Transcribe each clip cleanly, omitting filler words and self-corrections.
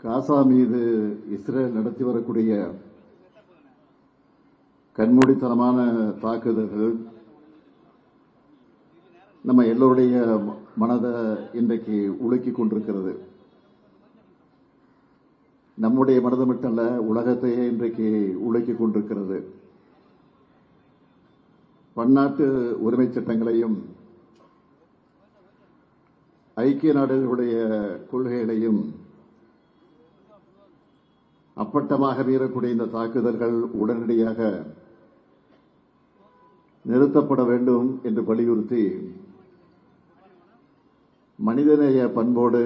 காசா மீது இஸ்ரேல் நடத்தி வரக்கூடிய கண்மூடித்தனமான தாக்குதல்கள் நம்ம எல்லோருடைய மனதை இன்றைக்கு உலுக்கிக் கொண்டிருக்கிறது. நம்முடைய மனது மட்டுமல்ல, உலகத்தையே இன்றைக்கு உலுக்கிக் கொண்டிருக்கிறது. பன்னாட்டு உரிமை சட்டங்களையும் ஐக்கிய நாடுகளுடைய கொள்கைகளையும் அப்பட்டமாக மீறக்கூடிய இந்த தாக்குதல்கள் உடனடியாக நிறுத்தப்பட வேண்டும் என்று வலியுறுத்தி மனிதநேய பண்போடு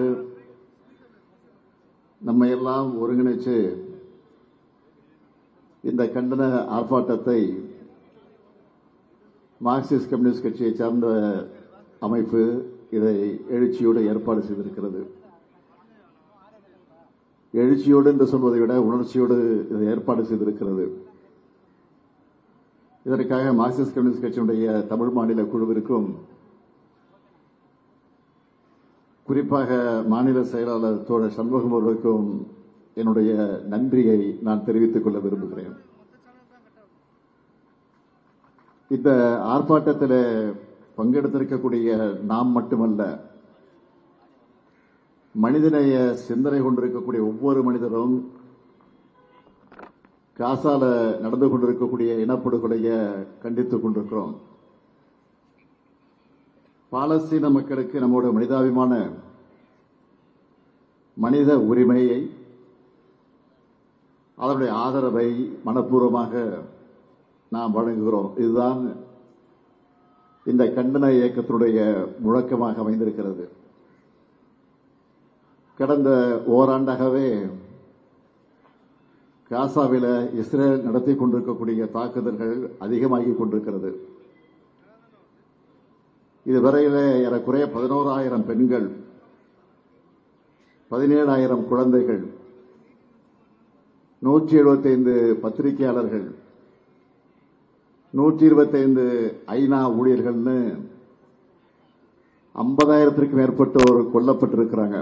நம்மை எல்லாம் ஒருங்கிணைச்சு இந்த கண்டன ஆர்ப்பாட்டத்தை மார்க்சிஸ்ட் கம்யூனிஸ்ட் கட்சியை சார்ந்த அமைப்பு இதை எழுச்சியோடு ஏற்பாடு செய்திருக்கிறது. எழுச்சியோடு என்று சொல்வதை விட உணர்ச்சியோடு இதை ஏற்பாடு செய்திருக்கிறது. இதற்காக மார்க்சிஸ்ட் கம்யூனிஸ்ட் கட்சியினுடைய தமிழ் மாநில குழுவிற்கும் குறிப்பாக மாநில செயலாளர் தோழர் சண்முகம் அவர்களுக்கும் என்னுடைய நன்றியை நான் தெரிவித்துக் கொள்ள விரும்புகிறேன். இந்த ஆர்ப்பாட்டத்தில் பங்கெடுத்திருக்கக்கூடிய நாம் மட்டுமல்ல, மனிதநேய சிந்தனை கொண்டிருக்கக்கூடிய ஒவ்வொரு மனிதரும் காசால நடந்து கொண்டிருக்கக்கூடிய இனப்படுகொலையை கண்டித்துக் கொண்டிருக்கிறோம். பாலஸ்தீன மக்களுக்கு நம்முடைய மனிதாபிமான மனித உரிமையை, அதனுடைய ஆதரவை மனப்பூர்வமாக நாம் வழங்குகிறோம். இதுதான் இந்த கண்டன இயக்கத்தினுடைய முழக்கமாக அமைந்திருக்கிறது. கடந்த ஓராண்டாகவே காசாவில் இஸ்ரேல் நடத்தி கொண்டிருக்கக்கூடிய தாக்குதல்கள் அதிகமாகிக் கொண்டிருக்கிறது. இதுவரையிலே ஏறக்குறைய 11,000 பெண்கள், 17,000 குழந்தைகள், 175 பத்திரிகையாளர்கள், 125 ஐநா ஊழியர்கள்னு 50,000த்திற்கும் மேற்பட்டோர் கொல்லப்பட்டிருக்கிறாங்க.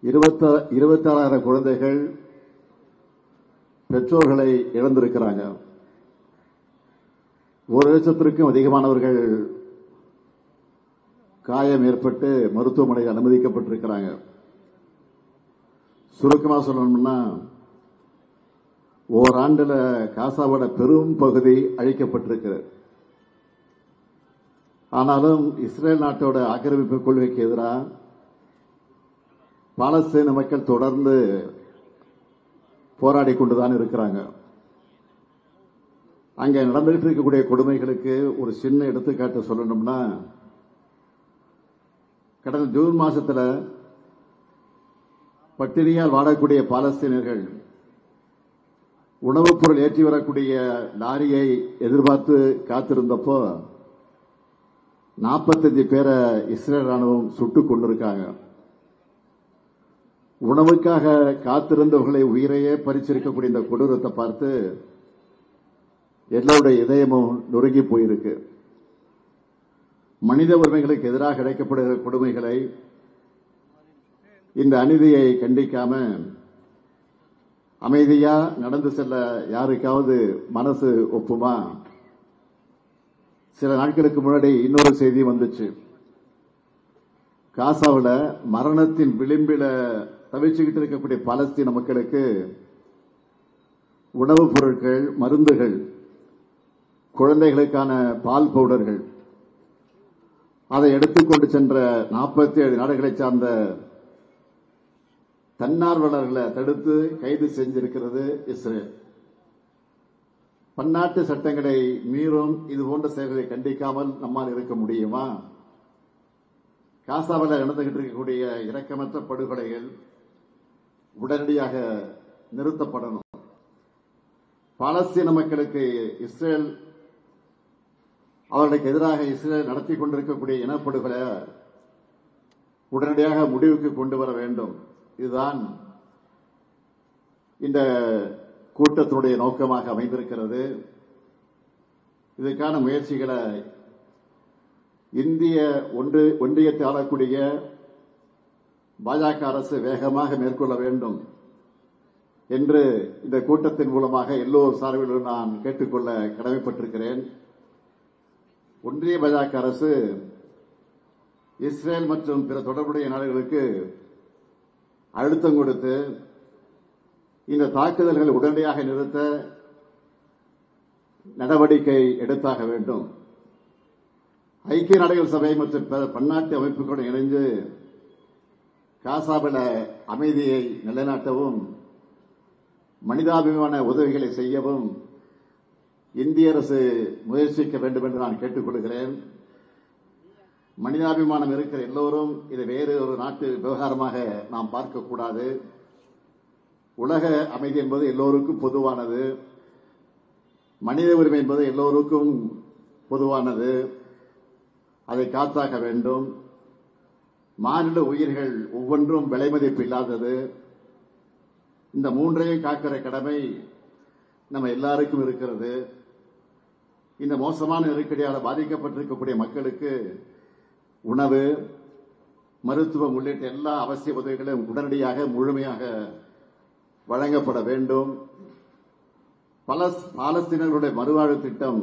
26,000 குழந்தைகள் பெற்றோர்களை இழந்திருக்கிறாங்க. 1,00,000த்திற்கும் அதிகமானவர்கள் காயம் ஏற்பட்டு மருத்துவமனையில் அனுமதிக்கப்பட்டிருக்கிறாங்க. சுருக்கமாக சொல்லணும்னா, ஓராண்டில் காசாவோட பெரும் பகுதி அழிக்கப்பட்டிருக்கிறது. ஆனாலும் இஸ்ரேல் நாட்டோட ஆக்கிரமிப்பு கொள்கைக்கு எதிராக பாலஸ்தீன மக்கள் தொடர்ந்து போராடி கொண்டுதான் இருக்கிறாங்க. அங்கே நடந்துகிட்டு இருக்கக்கூடிய கொடுமைகளுக்கு ஒரு சின்ன எடுத்துக்காட்டு சொல்லணும்னா, கடந்த ஜூன் மாசத்தில் பட்டினியால் வாடக்கூடிய பாலஸ்தீனர்கள் உணவுப் பொருள் ஏற்றி வரக்கூடிய லாரியை எதிர்பார்த்து காத்திருந்தப்போ 45 பேரை இஸ்ரேல் ராணுவம் சுட்டுக் கொண்டிருக்காங்க. உணவுக்காக காத்திருந்தவர்களை உயிரையே பறிச்சிருக்கக்கூடிய இந்த கொடூரத்தை பார்த்து எல்லோருடைய இதயமும் நொறுங்கி போயிருக்கு. மனித உரிமைகளுக்கு எதிராக இழைக்கப்படுகிற கொடுமைகளை, இந்த அநீதியை கண்டிக்காம அமைதியா நடந்து செல்ல யாருக்காவது மனசு ஒப்புமா? சில நாட்களுக்கு முன்னாடி இன்னொரு செய்தி வந்துச்சு. காசாவில் மரணத்தின் விளிம்பில தவிச்சுக்கிட்டு இருக்கக்கூடிய பாலஸ்தீன மக்களுக்கு உணவுப் பொருட்கள், மருந்துகள், குழந்தைகளுக்கான பால் பவுடர்கள், அதை எடுத்துக்கொண்டு சென்ற 47 நாடுகளை சார்ந்த தன்னார்வலர்களை தடுத்து கைது செஞ்சிருக்கிறது இஸ்ரேல். பன்னாட்டு சட்டங்களை மீறும் இதுபோன்ற செயல்களை கண்டிக்காமல் நம்மால் இருக்க முடியுமா? காசாவில் நடந்துகிட்டு இருக்கக்கூடிய இரக்கமற்ற படுகொலைகள் உடனடியாக நிறுத்தப்படணும். பாலஸ்தீன மக்களுக்கு இஸ்ரேல், அவர்களுக்கு எதிராக இஸ்ரேல் நடத்தி கொண்டிருக்கக்கூடிய இனப்படுகொலை உடனடியாக முடிவுக்கு கொண்டு வர வேண்டும். இதுதான் இந்த கூட்டத்தினுடைய நோக்கமாக அமைந்திருக்கிறது. இதற்கான முயற்சிகளை இந்திய ஒன்றியத்தை ஆளக்கூடிய பாஜக அரசு வேகமாக மேற்கொள்ள வேண்டும் என்று இந்த கூட்டத்தின் மூலமாக எல்லோர் சார்பிலும் நான் கேட்டுக்கொள்ள கடமைப்பட்டிருக்கிறேன். ஒன்றிய பாஜக அரசு இஸ்ரேல் மற்றும் பிற தொடர்புடைய நாடுகளுக்கு அழுத்தம் கொடுத்து இந்த தாக்குதல்களை உடனடியாக நிறுத்த நடவடிக்கை எடுத்தாக வேண்டும். ஐக்கிய நாடுகள் சபை மற்றும் பன்னாட்டு அமைப்புகளுடன் இணைந்து காசாவில அமைதியை நிலைநாட்டவும் மனிதாபிமான உதவிகளை செய்யவும் இந்திய அரசு முயற்சிக்க வேண்டும் என்று நான் கேட்டுக் கொள்கிறேன். மனிதாபிமானம் இருக்கிற எல்லோரும் இதை வேறு ஒரு நாட்டு விவகாரமாக நாம் பார்க்கக்கூடாது. உலக அமைதி என்பது எல்லோருக்கும் பொதுவானது. மனித உரிமை என்பது எல்லோருக்கும் பொதுவானது. அதை காத்தாக வேண்டும். மானிட உயிர்கள் ஒவ்வொன்றும் விலை மதிப்பு இல்லாதது. இந்த மூன்றையும் காக்கிற கடமை நம்ம எல்லாருக்கும் இருக்கிறது. இந்த மோசமான நெருக்கடியால் பாதிக்கப்பட்டிருக்கக்கூடிய மக்களுக்கு உணவு, மருத்துவம் உள்ளிட்ட எல்லா அவசிய உதவிகளும் உடனடியாக முழுமையாக வழங்கப்பட வேண்டும். பாலஸ்தீனர்களுடைய மறுவாழ்வு திட்டம்,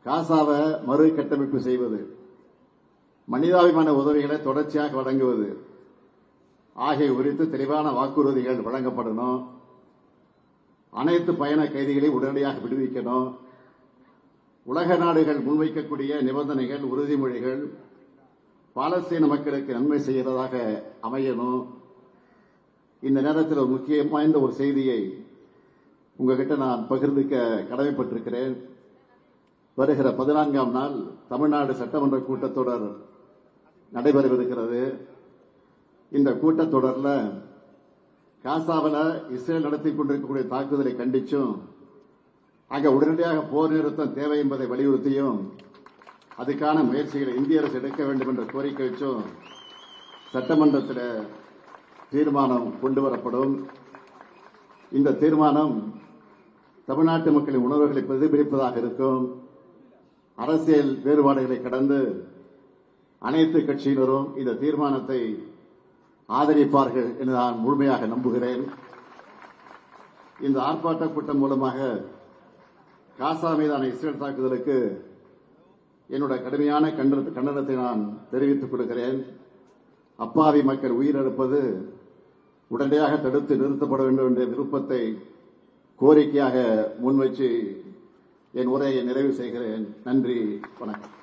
காசாவை மறு கட்டமைப்பு செய்வது, மனிதாபிமான உதவிகளை தொடர்ச்சியாக வழங்குவது ஆகிய குறித்து தெளிவான வாக்குறுதிகள் வழங்கப்படணும். அனைத்து பயண கைதிகளையும் உடனடியாக விடுவிக்கணும். உலக நாடுகள் முன்வைக்கக்கூடிய நிபந்தனைகள், உறுதிமொழிகள் பாலஸ்தீன மக்களுக்கு நன்மை செய்கிறதாக அமையணும். இந்த நேரத்தில் ஒரு முக்கியம் வாய்ந்த ஒரு செய்தியை உங்ககிட்ட நான் பகிர்ந்துக்க கடமைப்பட்டிருக்கிறேன். வருகிற 14ஆம் நாள் தமிழ்நாடு சட்டமன்ற கூட்டத்தொடர் நடைபெறவிருக்கிறது. இந்த கூட்டத்தொடரில் காசாவில் இஸ்ரேல் நடத்தி கொண்டிருக்கக்கூடிய தாக்குதலை கண்டிச்சும், அங்க உடனடியாக போர் நிறுத்தம் தேவை என்பதை வலியுறுத்தியும், அதுக்கான முயற்சிகளை இந்திய அரசு எடுக்க வேண்டும் என்ற கோரிக்கை வச்சும் சட்டமன்றத்தில் தீர்மானம் கொண்டுவரப்படும். இந்த தீர்மானம் தமிழ்நாட்டு மக்களின் உணர்வுகளை பிரதிபலிப்பதாக இருக்கும். அரசியல் வேறுபாடுகளை கடந்து அனைத்து கட்சியினரும் இந்த தீர்மானத்தை ஆதரிப்பார்கள் என்று நான் முழுமையாக நம்புகிறேன். இந்த ஆர்ப்பாட்ட கூட்டம் மூலமாக காசா மீதான இஸ்ரேல் தாக்குதலுக்கு என்னுடைய கடுமையான கண்டனத்தை நான் தெரிவித்துக் கொள்கிறேன். அப்பாவி மக்கள் உயிரிழப்பது உடனடியாக தடுத்து நிறுத்தப்பட வேண்டும் என்ற விருப்பத்தை கோரிக்கையாக முன்வைச்சு என் உரையை நிறைவு செய்கிறேன். நன்றி, வணக்கம்.